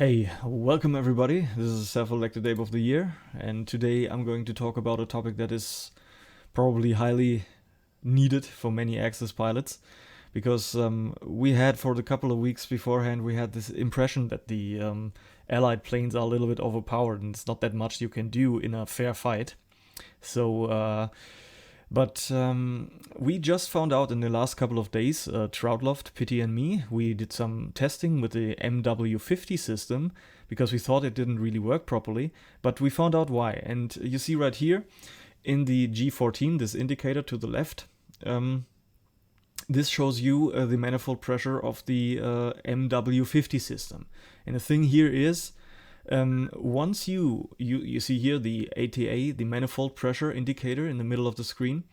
Hey, welcome everybody. This is self-elected ape of the year, and today I'm going to talk about a topic that is probably highly needed for many Axis pilots, because we had for the couple of weeks beforehand we had this impression that the allied planes are a little bit overpowered and it's not that much you can do in a fair fight. But we just found out in the last couple of days, Trautloft, Pitti and me, we did some testing with the MW50 system because we thought it didn't really work properly, but we found out why. And you see right here in the G14, this indicator to the left, this shows you the manifold pressure of the MW50 system. And the thing here is, once you see here the ATA, the manifold pressure indicator in the middle of the screen,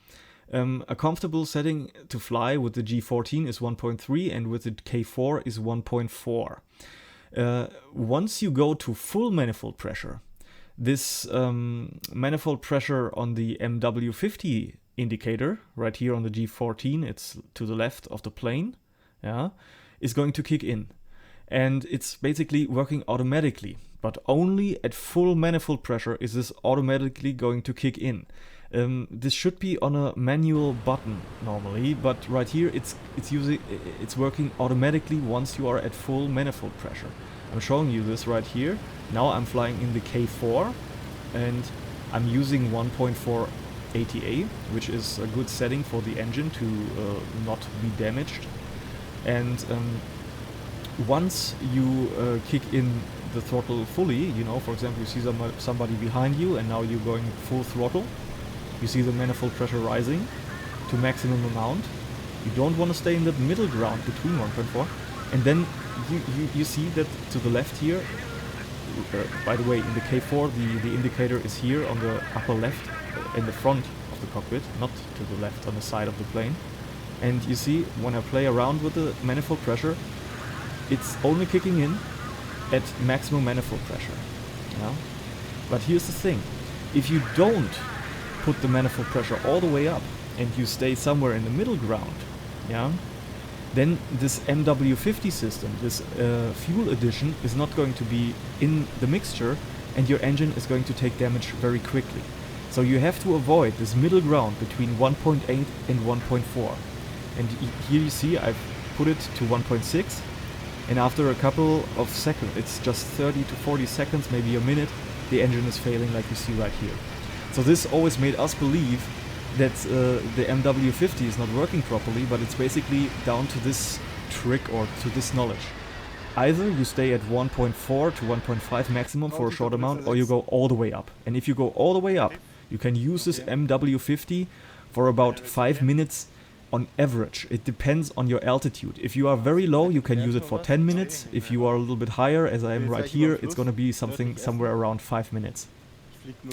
a comfortable setting to fly with the G14 is 1.3 and with the K4 is 1.4. Once you go to full manifold pressure, this manifold pressure on the MW50 indicator, right here on the G14, it's to the left of the plane, is going to kick in. And it's basically working automatically, but only at full manifold pressure is this automatically going to kick in. This should be on a manual button normally, but right here it's working automatically once you are at full manifold pressure. I'm showing you this right here. Now I'm flying in the K4 and I'm using 1.4 ATA, which is a good setting for the engine to not be damaged. And once you kick in the throttle fully, you know, for example, you see somebody behind you and now you're going full throttle, you see the manifold pressure rising to maximum amount. You don't want to stay in the middle ground between 1.4, and then you see that to the left here, by the way, in the K4 the indicator is here on the upper left in the front of the cockpit, not to the left on the side of the plane. And you see when I play around with the manifold pressure, it's only kicking in at maximum manifold pressure. But here's the thing, if you don't put the manifold pressure all the way up and you stay somewhere in the middle ground, then this MW50 system, this fuel addition, is not going to be in the mixture and your engine is going to take damage very quickly. So you have to avoid this middle ground between 1.8 and 1.4. And here you see I've put it to 1.6. And after a couple of seconds, it's just 30 to 40 seconds, maybe a minute, the engine is failing like you see right here. So this always made us believe that the MW50 is not working properly, but it's basically down to this trick or to this knowledge. Either you stay at 1.4 to 1.5 maximum for a short amount, or you go all the way up. And if you go all the way up, you can use this MW50 for about 5 minutes on average. It depends on your altitude. If you are very low, you can use it for 10 minutes. If you are a little bit higher, as I am right here, it's going to be something somewhere around 5 minutes.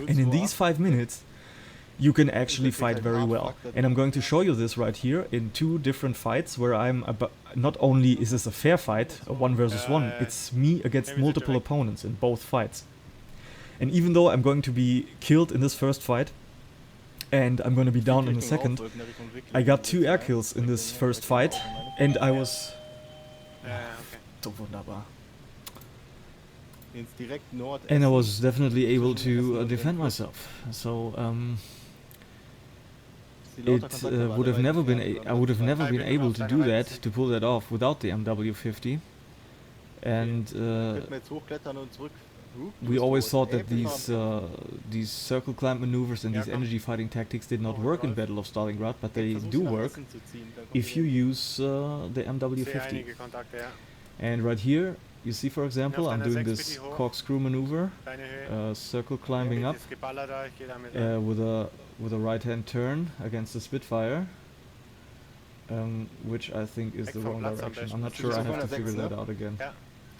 And in these 5 minutes, you can actually fight very well. And I'm going to show you this right here in 2 different fights where I'm not only is this a fair fight, a 1 versus 1, it's me against multiple opponents in both fights. And even though I'm going to be killed in this first fight, and I'm gonna be down in a second, I got 2 air kills in this first fight, and I was... So wunderbar. And I was definitely able to defend myself. So it would have never been I would have never been able to do that, to pull that off without the MW50. And we always thought that these circle climb maneuvers and these energy fighting tactics did not work in Battle of Stalingrad, but they do work if you use the MW50. And right here, you see, for example, I'm doing this corkscrew maneuver, circle climbing up with a right-hand turn against the Spitfire, which I think is the wrong direction. I'm not sure, I have to figure that out again.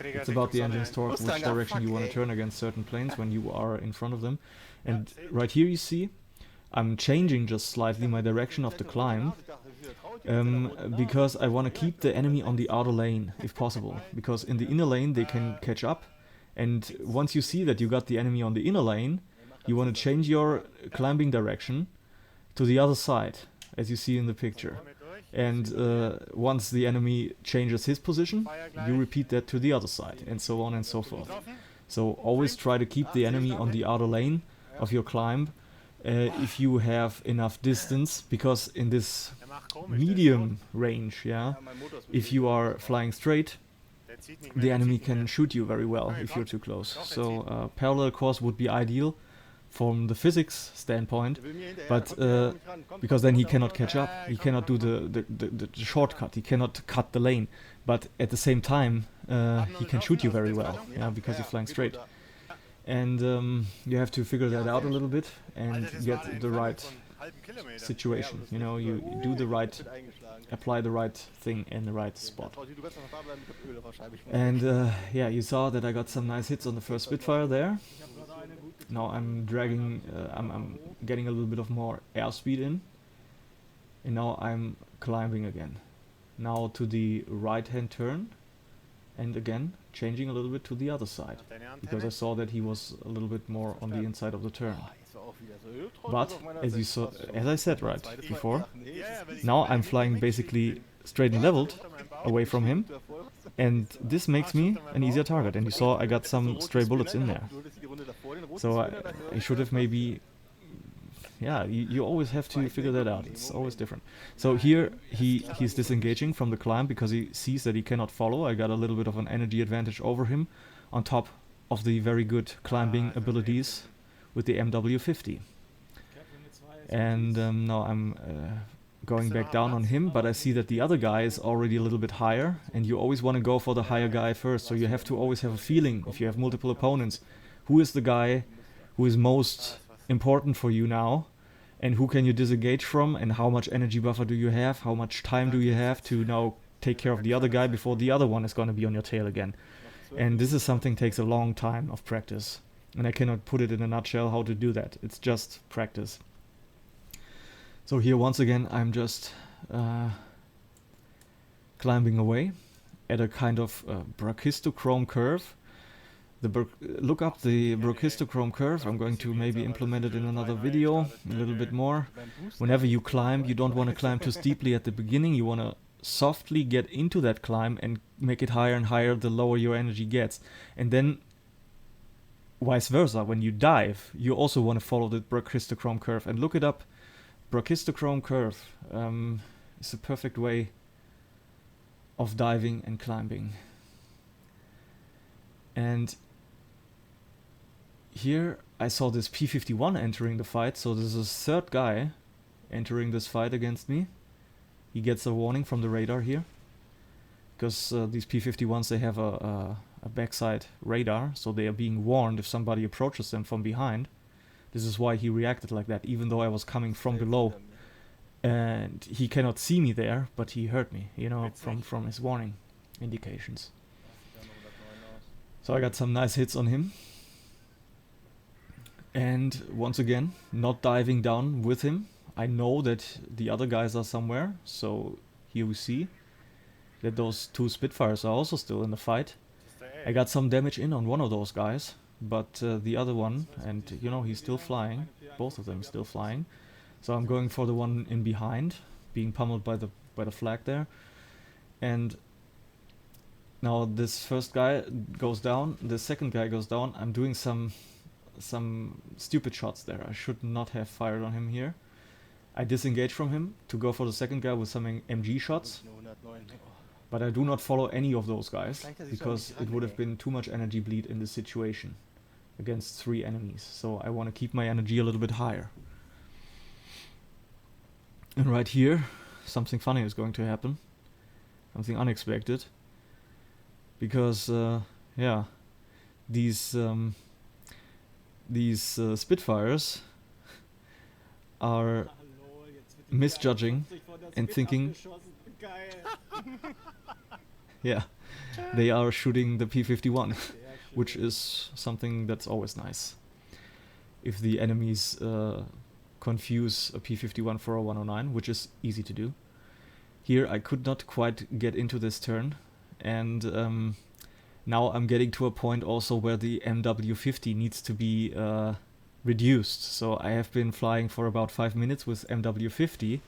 It's about the engine's torque, which direction you want to turn against certain planes when you are in front of them. And right here you see, I'm changing just slightly my direction of the climb, because I want to keep the enemy on the outer lane, if possible. Because in the inner lane they can catch up, and once you see that you got the enemy on the inner lane, you want to change your climbing direction to the other side, as you see in the picture. And once the enemy changes his position, you repeat that to the other side, and so on and so forth. So always try to keep the enemy on the outer lane of your climb if you have enough distance, because in this medium range, yeah, if you are flying straight, the enemy can shoot you very well if you're too close. So parallel course would be ideal from the physics standpoint, but because then he cannot catch up, he cannot do the shortcut, he cannot cut the lane, but at the same time he can shoot you very well, yeah, because you're flying straight. And you have to figure that out a little bit and get the right situation, you know, you do the right, apply the right thing in the right spot. And yeah, you saw that I got some nice hits on the first Spitfire there. Now I'm dragging, I'm getting a little bit of more airspeed in, and now I'm climbing again. Now to the right hand turn, and again changing a little bit to the other side, because I saw that he was a little bit more on the inside of the turn. But as you saw, as I said right before, now I'm flying basically straight and leveled away from him, and this makes me an easier target. And you saw I got some stray bullets in there. So I should have maybe, yeah, you always have to figure that out. It's always different. So here he's disengaging from the climb because he sees that he cannot follow. I got a little bit of an energy advantage over him on top of the very good climbing abilities with the MW50. And now I'm going back down on him, but I see that the other guy is already a little bit higher, and you always want to go for the higher guy first. So you have to always have a feeling, if you have multiple opponents, who is the guy who is most important for you now, and who can you disengage from, and how much energy buffer do you have, how much time do you have to now take care of the other guy before the other one is going to be on your tail again. And this is something takes a long time of practice, and I cannot put it in a nutshell how to do that. It's just practice. So here once again I'm just climbing away at a kind of brachistochrome curve. Look up the brachistochrome curve. I'm going to maybe implement it in another video a little bit more. Whenever you climb, you don't want to climb too steeply at the beginning. You want to softly get into that climb and make it higher and higher the lower your energy gets. And then vice versa, when you dive, you also want to follow the brachistochrome curve. And look it up. Brachistochrome curve is the perfect way of diving and climbing. And here I saw this P51 entering the fight, so there's a third guy entering this fight against me. He gets a warning from the radar here, because these P51s, they have a backside radar, so they are being warned if somebody approaches them from behind. This is why he reacted like that, even though I was coming from below. And he cannot see me there, but he heard me, you know, from his warning indications. So I got some nice hits on him. And once again, not diving down with him. I know that the other guys are somewhere, so here we see that those two Spitfires are also still in the fight. I got some damage in on one of those guys, but the other one, and you know, he's still flying, both of them still flying. So I'm going for the one in behind, being pummeled by the flag there. And now this first guy goes down, the second guy goes down. I'm doing some stupid shots there. I should not have fired on him here. I disengage from him to go for the second guy with some MG shots. But I do not follow any of those guys, because it would have been too much energy bleed in this situation against 3 enemies. So I want to keep my energy a little bit higher. And right here, something funny is going to happen. Something unexpected. Because, yeah, these Spitfires are misjudging and thinking, yeah, they are shooting the P51, which is something that's always nice. If the enemies confuse a P51 for a 109, which is easy to do. Here I could not quite get into this turn, and now I'm getting to a point also where the MW50 needs to be reduced. So I have been flying for about 5 minutes with MW50,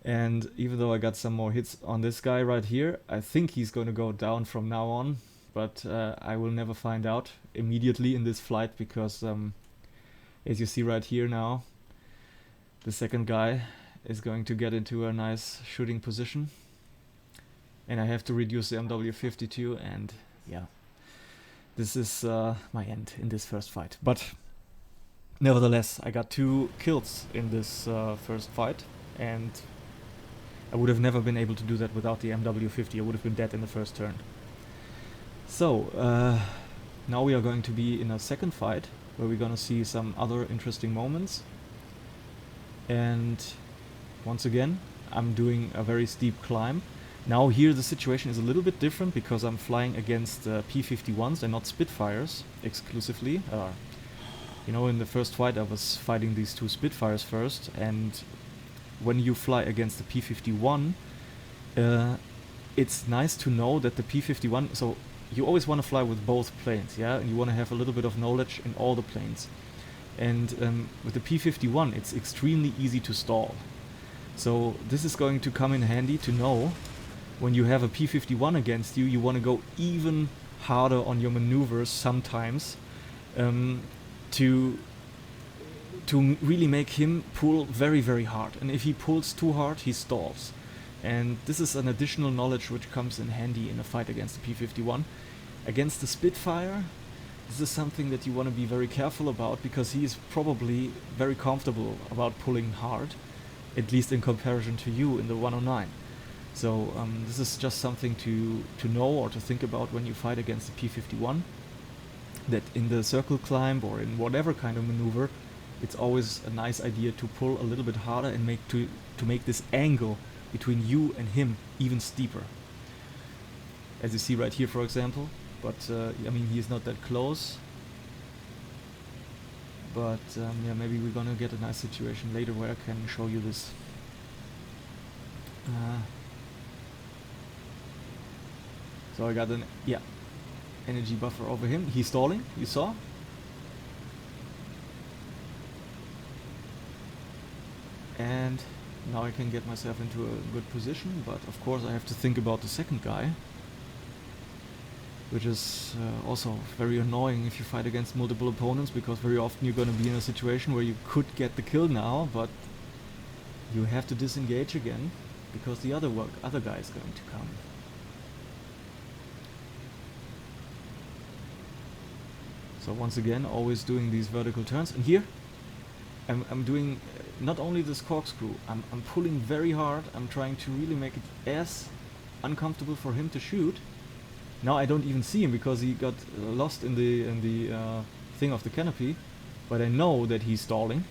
And even though I got some more hits on this guy right here, I think he's going to go down from now on. But I will never find out immediately in this flight because, as you see right here now, the second guy is going to get into a nice shooting position. And I have to reduce the MW50 too, and yeah, this is my end in this first fight. But nevertheless, I got 2 kills in this first fight, and I would have never been able to do that without the MW50. I would have been dead in the first turn. So, now we are going to be in a second fight, where we're gonna see some other interesting moments. And once again, I'm doing a very steep climb. Now here the situation is a little bit different because I'm flying against P51s and not Spitfires exclusively. You know, in the first fight I was fighting these 2 Spitfires first, and when you fly against the P51, it's nice to know that the P51, so you always want to fly with both planes, yeah, and you want to have a little bit of knowledge in all the planes. And with the P51 it's extremely easy to stall. So this is going to come in handy to know when you have a P51 against you, you want to go even harder on your maneuvers sometimes to really make him pull very, very hard. And if he pulls too hard, he stalls. And this is an additional knowledge which comes in handy in a fight against the P51. Against the Spitfire, this is something that you want to be very careful about because he is probably very comfortable about pulling hard, at least in comparison to you in the 109. So this is just something to know or to think about when you fight against the P51, that in the circle climb or in whatever kind of maneuver, it's always a nice idea to pull a little bit harder and to make this angle between you and him even steeper. As you see right here, for example. But I mean, he is not that close. But yeah, maybe we're gonna get a nice situation later where I can show you this. So I got an energy buffer over him. He's stalling, you saw? And now I can get myself into a good position, but of course I have to think about the second guy, which is also very annoying if you fight against multiple opponents, because very often you're going to be in a situation where you could get the kill now, but you have to disengage again because the other guy is going to come. So once again, always doing these vertical turns, and here I'm doing not only this corkscrew, I'm pulling very hard. I'm trying to really make it as uncomfortable for him to shoot. Now I don't even see him because he got lost in the thing of the canopy, but I know that he's stalling.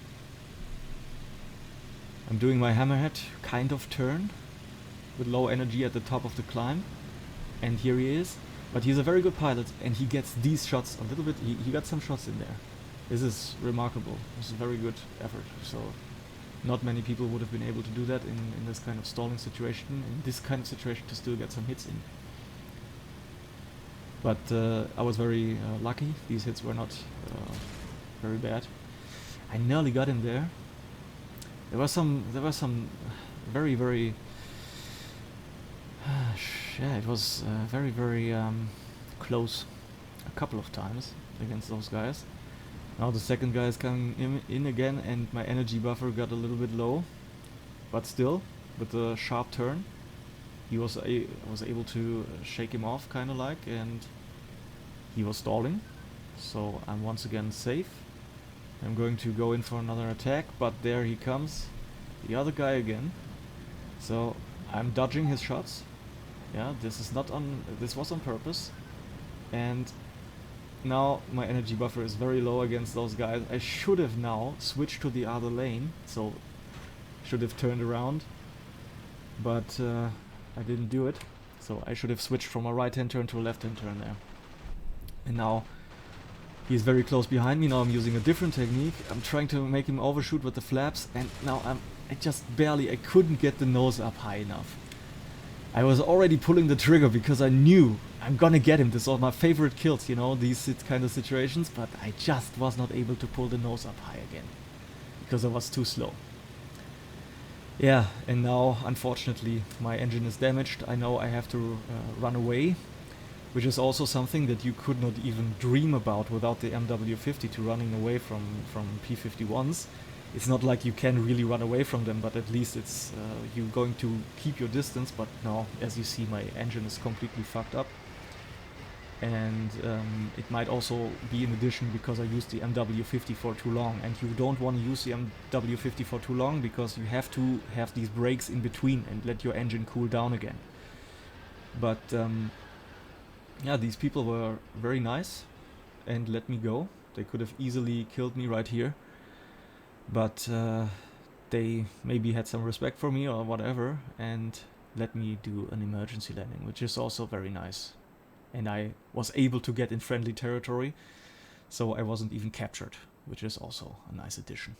I'm doing my hammerhead kind of turn with low energy at the top of the climb, and here he is. But he's a very good pilot, and he gets these shots a little bit. He got some shots in there. This is remarkable. This is a very good effort. So not many people would have been able to do that in this kind of stalling situation, in this kind of situation, to still get some hits in. But I was very lucky. These hits were not very bad. I nearly got him there. There were some very, very yeah, it was very, very close a couple of times against those guys. Now the second guy is coming in again, and my energy buffer got a little bit low, but still, with a sharp turn, he was able to shake him off, kind of like, and he was stalling. So I'm once again safe. I'm going to go in for another attack, but there he comes, the other guy again. So I'm dodging his shots. Yeah, this was on purpose. And now my energy buffer is very low against those guys. I should have now switched to the other lane, so should have turned around, but I didn't do it. So I should have switched from a right-hand turn to a left-hand turn there. And now he's very close behind me. Now I'm using a different technique. I'm trying to make him overshoot with the flaps, and now I couldn't get the nose up high enough. I was already pulling the trigger because I knew I'm gonna get him. This was my favorite kills, you know, these kind of situations, but I just was not able to pull the nose up high again because I was too slow. Yeah, and now, unfortunately, my engine is damaged. I know I have to run away, which is also something that you could not even dream about without the MW50 to running away from P51s. It's not like you can really run away from them, but at least it's you're going to keep your distance. But now, as you see, my engine is completely fucked up. And it might also be in addition because I used the MW50 for too long, and you don't want to use the MW50 for too long because you have to have these breaks in between and let your engine cool down again. But yeah, these people were very nice and let me go. They could have easily killed me right here, but they maybe had some respect for me or whatever and let me do an emergency landing, which is also very nice. And I was able to get in friendly territory, so I wasn't even captured, which is also a nice addition.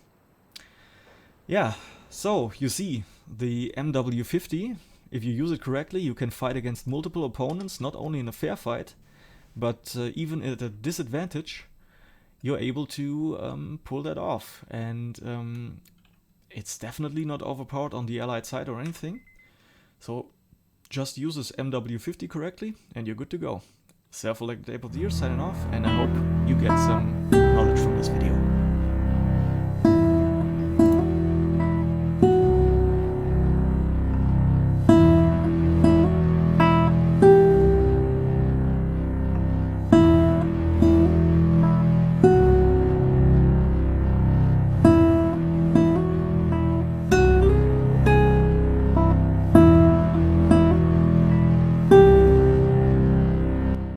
Yeah, so you see, the MW50, if you use it correctly, you can fight against multiple opponents, not only in a fair fight, but even at a disadvantage, you're able to pull that off. And it's definitely not overpowered on the allied side or anything. So just use this MW50 correctly and you're good to go. Self-elected Ape of the Year signing off, and I hope you get some knowledge